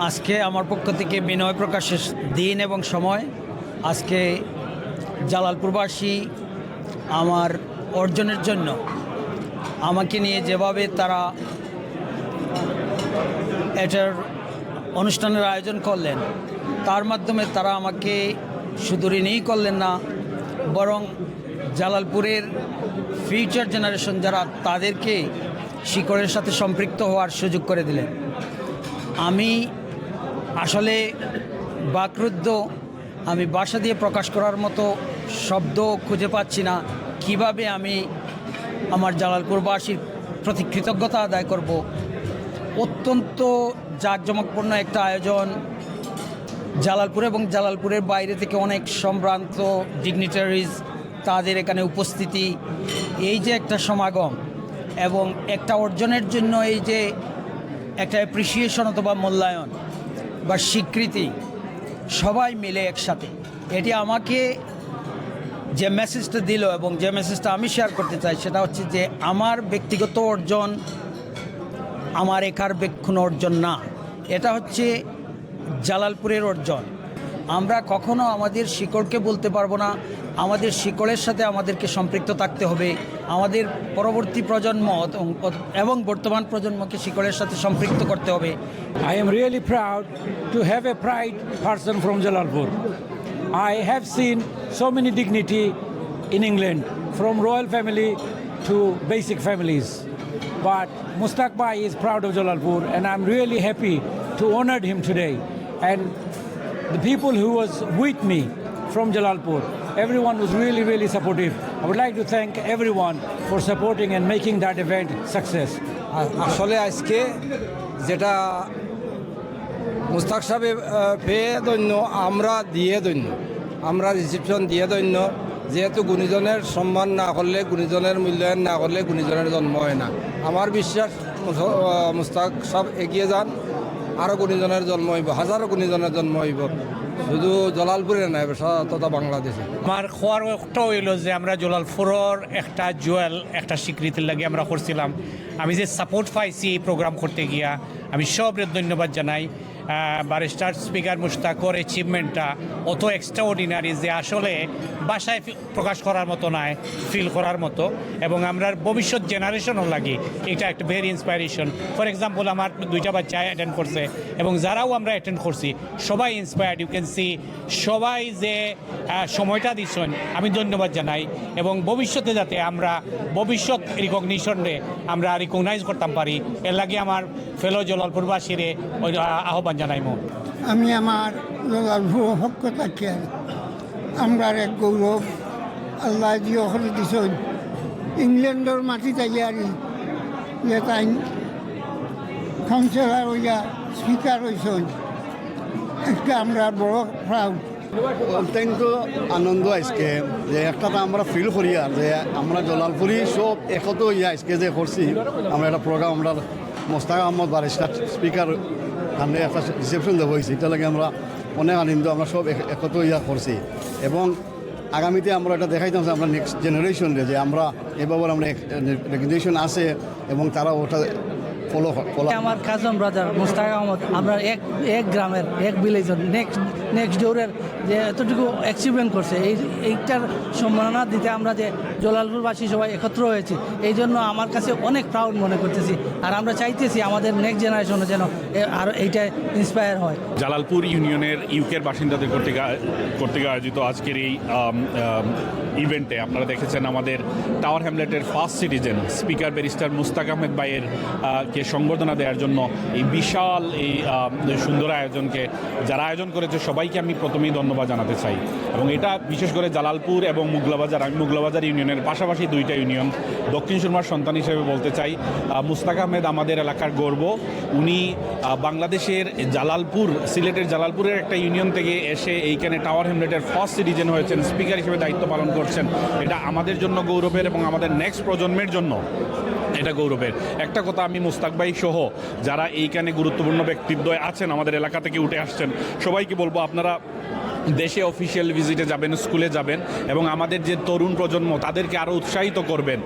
আজকে আমার পক্ষ থেকে বিনয় প্রকাশের দিন এবং সময়। আজকে জালালপুরবাসী আমার অর্জনের জন্য আমাকে নিয়ে যেভাবে তারা এটার অনুষ্ঠানের আয়োজন করলেন, তার মাধ্যমে তারা আমাকে শুধু ঋণই করলেন না, বরং জালালপুরের ফিউচার জেনারেশন যারা, তাদেরকে শিকড়ের সাথে সম্পৃক্ত হওয়ার সুযোগ করে দিলেন। আমি আসলে বাকরুদ্ধ, আমি ভাষা দিয়ে প্রকাশ করার মতো শব্দ খুঁজে পাচ্ছি না কিভাবে আমি আমার জালালপুরবাসীর প্রতি কৃতজ্ঞতা আদায় করব। অত্যন্ত জাঁকজমকপূর্ণ একটা আয়োজন। জালালপুর এবং জালালপুরের বাইরে থেকে অনেক সম্ভ্রান্ত ডিগনিটারিজ, তাদের এখানে উপস্থিতি, এই যে একটা সমাগম এবং একটা অর্জনের জন্য এই যে একটা অ্যাপ্রিসিয়েশন অথবা মূল্যায়ন বা স্বীকৃতি, সবাই মিলে একসাথে, এটি আমাকে যে মেসেজটা দিল এবং যে মেসেজটা আমি শেয়ার করতে চাই সেটা হচ্ছে যে আমার ব্যক্তিগত অর্জন আমার একার কোনো অর্জন না, এটা হচ্ছে জালালপুরের অর্জন। আমরা কখনো আমাদের শিকড়কে বলতে পারবো না, আমাদের শিকড়ের সাথে আমাদেরকে সম্পৃক্ত থাকতে হবে। আমাদের পরবর্তী প্রজন্ম এবং বর্তমান প্রজন্মকে শিকড়ের সাথে সম্পৃক্ত করতে হবে। I am really proud to have a pride person from Jalalpur. I have seen so many dignity in England, from royal family to basic families. But Mustaq Bhai is proud of Jalalpur, and I'm really happy to honor him today. And the people who was with me from Jalalpur, everyone was really, really supportive. I would like to thank everyone for supporting and making that event success. আসলে আজকে যেটা মুস্তাক সাহেব পেয়ে দৈন্য, আমরা দিয়ে দৈন্য, আমরা রিসিপশন দিয়ে দৈন্য। যেহেতু গুণীজনের সম্মান না করলে, গুণীজনের মূল্যায়ন না করলে গুণীজনের জন্ম হয় না। আমার বিশ্বাস মুস্তাক সাহেব এগিয়ে যান, আরও গুণীজনের জন্ম হইব, হাজারো গুণীজনের জন্ম হইব, শুধু জলালপুরে নাই তথা বাংলাদেশে। আমার খোয়ার একটা হইল যে আমরা জলালপুরের একটা জুয়েল, একটা স্বীকৃতির লাগে আমরা করছিলাম। আমি যে সাপোর্ট পাইছি এই প্রোগ্রাম করতে গিয়া, আমি সবরে ধন্যবাদ জানাই। ব্যারিস্টার স্পিকার মুশতাকর অ্যাচিভমেন্টটা অত এক্সট্রা অর্ডিনারি যে আসলে ভাষায় প্রকাশ করার মতো নয়, ফিল করার মতো। এবং আমরা ভবিষ্যৎ জেনারেশনও লাগে এটা একটা ভেরি ইন্সপায়ারেশন। ফর এক্সাম্পল, আমার দুইটা বাচ্চা অ্যাটেন্ড করছে এবং যারাও আমরা অ্যাটেন্ড করছি সবাই ইন্সপায়ার্ড। ইউ ক্যান সি সবাই যে সময়টা দিচ্ছেন, আমি ধন্যবাদ জানাই। এবং ভবিষ্যতে যাতে আমরা ভবিষ্যৎ রিকগনিশনে আমরা রিকগনাইজ করতাম পারি, এর লাগে আমার ফেলো জলালপুরবাসীরে ওই আহ্বান জানাইমো। আমি আমার জলালপুর পক্ষ থেকে আমরা এক গৌরব আল্লাহ জিও করে দিছেন। ইংল্যান্ডের মাটি তৈয়ারি যে তাই কাউন্সিলর হইয়া স্পিকার হয়েছেন, একটা আমরা বড় প্রাউড। অত্যন্ত আনন্দ আজকে যে একটা আমরা ফিল করি আর যে আমরা জলালপুরি সব একত ইয়া আজকে যে করছি, আমরা একটা প্রোগ্রাম আমরা মোস্তাক আহমদ ব্যারিস্টার স্পিকার আমরা একটা রিসেপশন দেবো হয়েছি, এটা লাগে আমরা অনেক আনন্দ, আমরা সব একত ইয়া করছি। এবং আগামীতে আমরা এটা দেখাইতাম যে আমরা নেক্সট জেনারেশনরে যে আমরা এভাবে আমরা রেকগনিশন আছে এবং তারা ওটা ফলো। আমার কাজন ব্রাদার মুস্তাক আহমদ, আমরা এক গ্রামের এক ভিলেজের নেক্সট ডোরের যে এতটুকু অ্যাচিভমেন্ট করছে, এইটার সম্মাননা দিতে আমরা যে জলালপুরবাসী সবাই একত্র হয়েছি, এই জন্য আমার কাছে অনেক প্রাউড মনে করতেছি। আর আমরা চাইতেছি আমাদের নেক্সট জেনারেশনে যেন আর এইটা ইন্সপায়ার হয়। জালালপুর ইউনিয়নের ইউকের বাসিন্দাদের কর্তৃক আয়োজিত আজকের এই ইভেন্টে আপনারা দেখেছেন আমাদের টাওয়ার হ্যামলেটের first citizen speaker barrister Mustaq Ahmed ভাইয়ের কে সংবর্ধনা দেওয়ার জন্য এই বিশাল এই সুন্দর আয়োজনকে যারা আয়োজন করেছে সবাইকে আমি প্রথমেই ধন্যবাদ জানাতে চাই। এবং এটা বিশেষ করে জালালপুর এবং মুগলাবাজার, আমি মুগলাবাজার ইউনিয়নের পাশাপাশি দুইটা ইউনিয়ন দক্ষিণ সুরমার সন্তান হিসেবে বলতে চাই, মুস্তাক আহমেদ আমাদের এলাকার গর্ব। উনি বাংলাদেশের জালালপুর, সিলেটের জালালপুরের একটা ইউনিয়ন থেকে এসে এইখানে টাওয়ার হ্যামলেটের ফার্স্ট সিটিজেন হয়েছেন, স্পিকার হিসেবে দায়িত্ব পালন করছেন। এটা আমাদের জন্য গৌরবের এবং আমাদের নেক্সট প্রজন্মের জন্য এটা গৌরবের। একটা কথা আমি মুস্তাক ভাই সহ যারা এইখানে গুরুত্বপূর্ণ ব্যক্তিত্ব আছেন আমাদের এলাকা থেকে উঠে আসছেন সবাইকে বলবো, আপনারা দেশে অফিসিয়াল ভিজিটে যাবেন, স্কুলে যাবেন এবং আমাদের যে তরুণ প্রজন্ম তাদেরকে আরও উৎসাহিত করবেন।